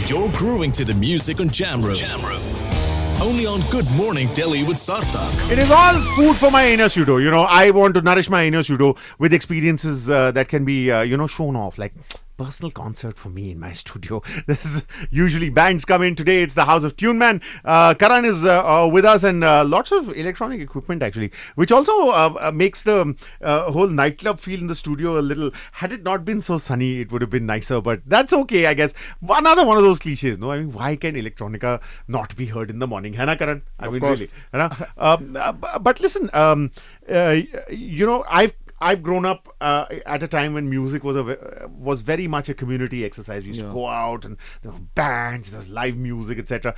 You're grooving to the music on Jamroom. Only on Good Morning Delhi with Sarthak. It is all food for my inner pseudo. I want to nourish my inner pseudo with experiences that can be, shown off. Like personal concert for me in my studio. This is usually bands come in. Today it's the house of Tuneman. Karan is with us, and lots of electronic equipment actually, which also makes the whole nightclub feel in the studio a little. Had it not been so sunny, it would have been nicer, but that's okay, I guess. Another one of those cliches, no? I mean, why can electronica not be heard in the morning? Hai na, Karan? I mean, course. really. Hai na? But listen, I've grown up at a time when music was very much a community exercise. We used to go out, and there were bands, there was live music, etc.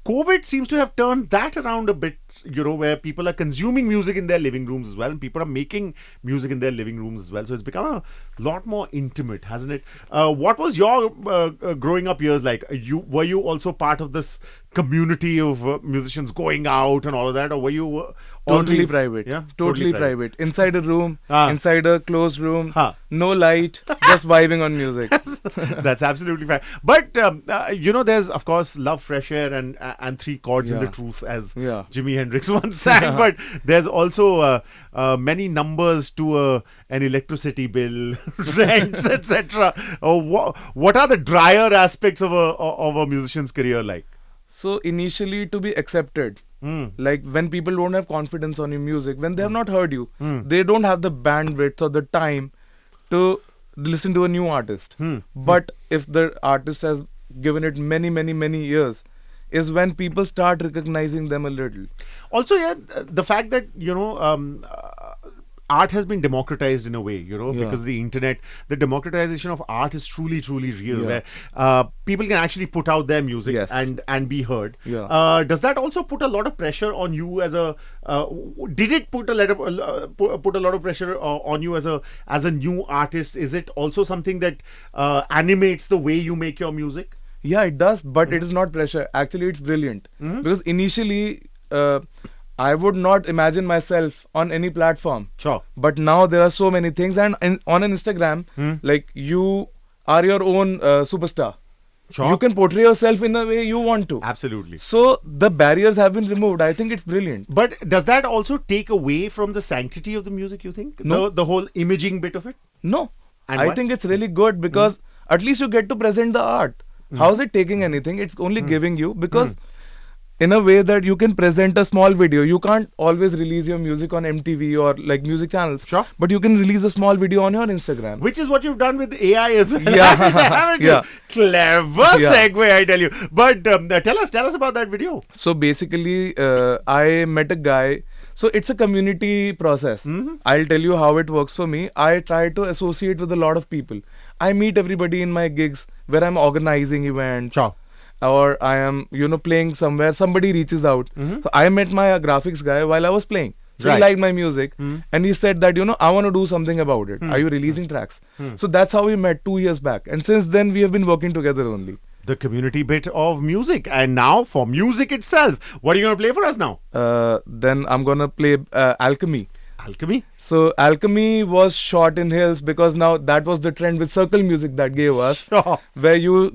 COVID seems to have turned that around a bit, where people are consuming music in their living rooms as well, and people are making music in their living rooms as well. So it's become a lot more intimate, hasn't it? What was your growing up years like? Were you also part of this community of musicians going out and all of that, or were you Totally always, private. Yeah, Totally private. Inside a room, Ah. inside a closed room, Huh. no light, just vibing on music. That's absolutely fine. But there's of course love, fresh air, and three chords in the Yeah. truth, as Yeah. Jimi Hendrix once sang. But there's also many numbers to an electricity bill, rents, etc. What are the drier aspects of a musician's career like? So initially, to be accepted, like when people don't have confidence on your music, when they have not heard you, they don't have the bandwidth or the time to listen to a new artist. But if the artist has given it many, many, many years, is when people start recognizing them a little. Also, yeah, the fact that art has been democratized in a way, because of the internet. The democratization of art is truly, truly real, where people can actually put out their music Yes. and be heard. Yeah. Does that also put a lot of pressure on you as a? Did it put a lot of pressure on you as a new artist? Is it also something that animates the way you make your music? Yeah, it does, but it is not pressure. Actually, it's brilliant. Because initially, I would not imagine myself on any platform. Sure. But now there are so many things, and on an Instagram, like you are your own superstar. Sure. You can portray yourself in the way you want to. Absolutely. So the barriers have been removed. I think it's brilliant. But does that also take away from the sanctity of the music, you think? No. The whole imaging bit of it? No, And I why? think it's really good because at least you get to present the art. How is it taking anything? It's only giving you, because in a way that you can present a small video. You can't always release your music on MTV or like music channels. Sure. But you can release a small video on your Instagram. Which is what you've done with AI as well. Yeah. Haven't you? Yeah. Clever Yeah. segue, I tell you. But tell us about that video. So basically, I met a guy. So it's a community process. I'll tell you how it works for me. I try to associate with a lot of people. I meet everybody in my gigs where I'm organizing events. Sure. Or I am, playing somewhere. Somebody reaches out. So I met my graphics guy while I was playing. So Right. he liked my music, and he said that, I want to do something about it. Are you releasing tracks? So that's how we met 2 years back. And since then, we have been working together only. The community bit of music. And now for music itself. What are you going to play for us now? Then I'm going to play Alchemy. Alchemy? So Alchemy was shot in hills because now that was the trend with circle music that gave us, Sure. where you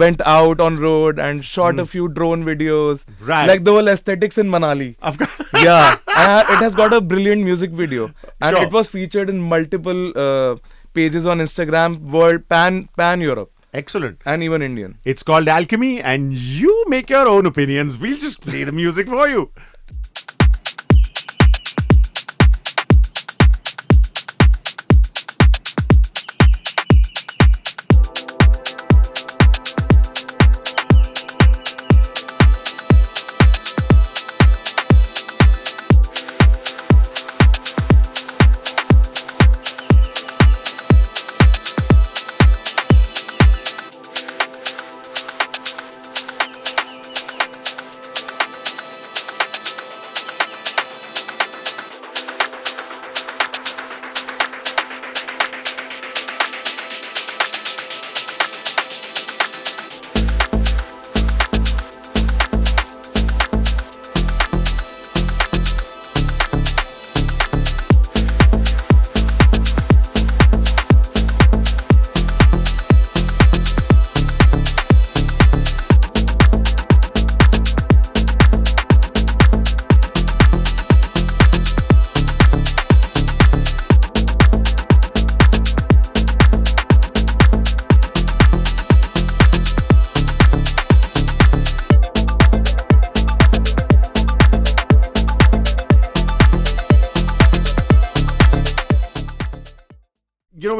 went out on road and shot a few drone videos, Right. like the whole aesthetics in Manali. Of course. Yeah, it has got a brilliant music video, and Sure. it was featured in multiple pages on Instagram, world pan Europe, Excellent. and even Indian. It's called Alchemy, and you make your own opinions. We'll just play the music for you.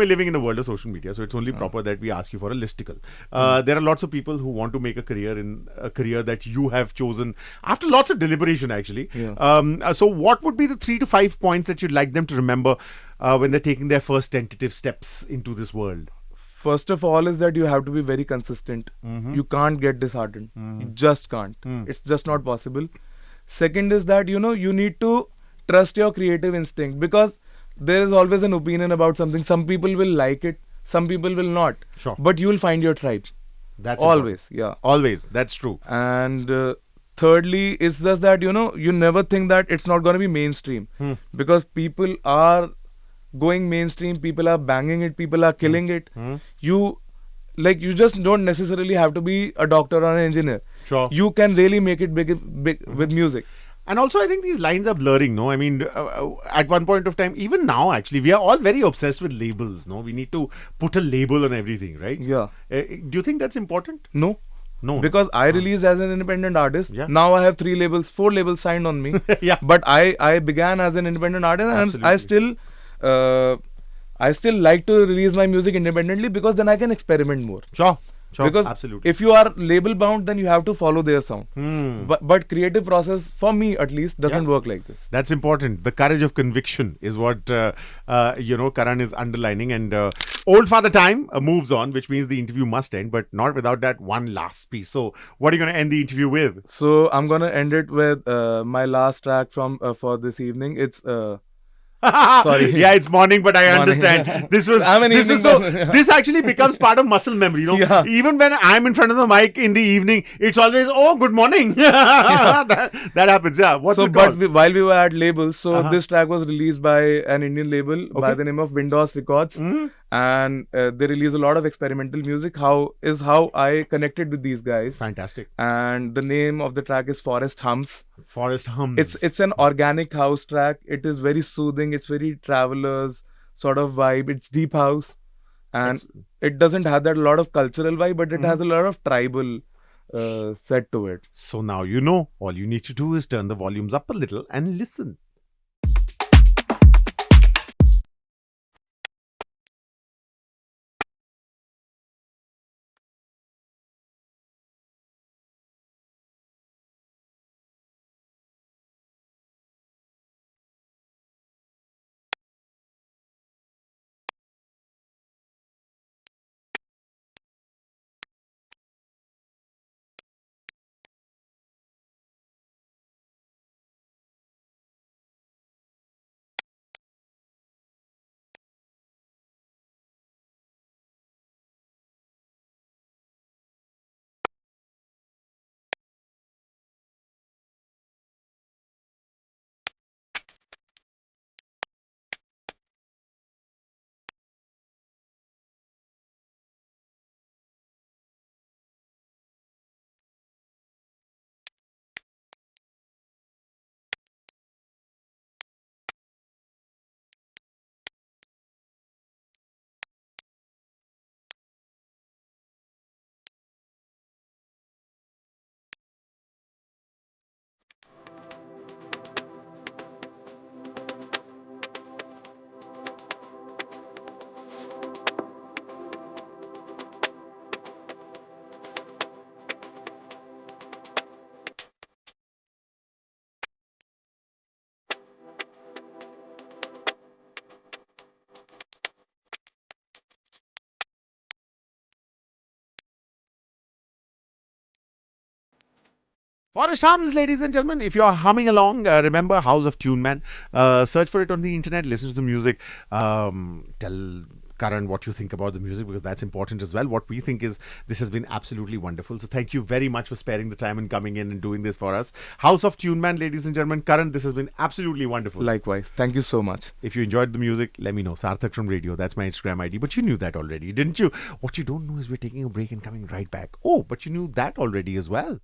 we're living in the world of social media, so it's only proper that we ask you for a listicle. There are lots of people who want to make a career that you have chosen after lots of deliberation, actually. Yeah. So what would be the 3 to 5 points that you'd like them to remember when they're taking their first tentative steps into this world? First of all is that you have to be very consistent. You can't get disheartened. You just can't. It's just not possible. Second is that, you need to trust your creative instinct, because there is always an opinion about something. Some people will like it, some people will not. Sure. But you will find your tribe. That's always. important. Yeah. Always. That's true. And thirdly, it's just that, you never think that it's not going to be mainstream. Because people are going mainstream, people are banging it, people are killing it. You just don't necessarily have to be a doctor or an engineer. Sure. You can really make it big with music. And also, I think these lines are blurring, no? I mean, at one point of time, even now, actually, we are all very obsessed with labels, no? We need to put a label on everything, right? Yeah. Do you think that's important? No. No. Because I released as an independent artist. Yeah. Now I have 4 labels signed on me. Yeah. But I began as an independent artist, and I still like to release my music independently, because then I can experiment more. Sure. Because absolutely. if you are label bound, then you have to follow their sound. But creative process, for me at least, doesn't work like this. That's important. The courage of conviction is what Karan is underlining. And Old Father Time moves on, which means the interview must end, but not without that one last piece. So what are you going to end the interview with? So I'm gonna end it with my last track from for this evening. It's sorry. Yeah, it's morning, but I Morning. understand. This actually becomes part of muscle memory. Yeah. Even when I'm in front of the mic in the evening, it's always, oh, good morning. that happens. Yeah. What's it called? While we were at labels, this track was released by an Indian label by the name of Windows Records, and they release a lot of experimental music. How I connected with these guys. Fantastic. And the name of the track is Forest Hums. Forest Hums. It's an organic house track. It is very soothing. It's very travelers sort of vibe. It's deep house, and it doesn't have that lot of cultural vibe, but it has a lot of tribal set to it. So now all you need to do is turn the volumes up a little and listen. Forest Hums, ladies and gentlemen. If you're humming along, remember House of Tuneman. Search for it on the internet, listen to the music. Tell Karan what you think about the music, because that's important as well. What we think is this has been absolutely wonderful. So thank you very much for sparing the time and coming in and doing this for us. House of Tuneman, ladies and gentlemen. Karan, this has been absolutely wonderful. Likewise. Thank you so much. If you enjoyed the music, let me know. Sarthak from Radio. That's my Instagram ID. But you knew that already, didn't you? What you don't know is we're taking a break and coming right back. Oh, but you knew that already as well.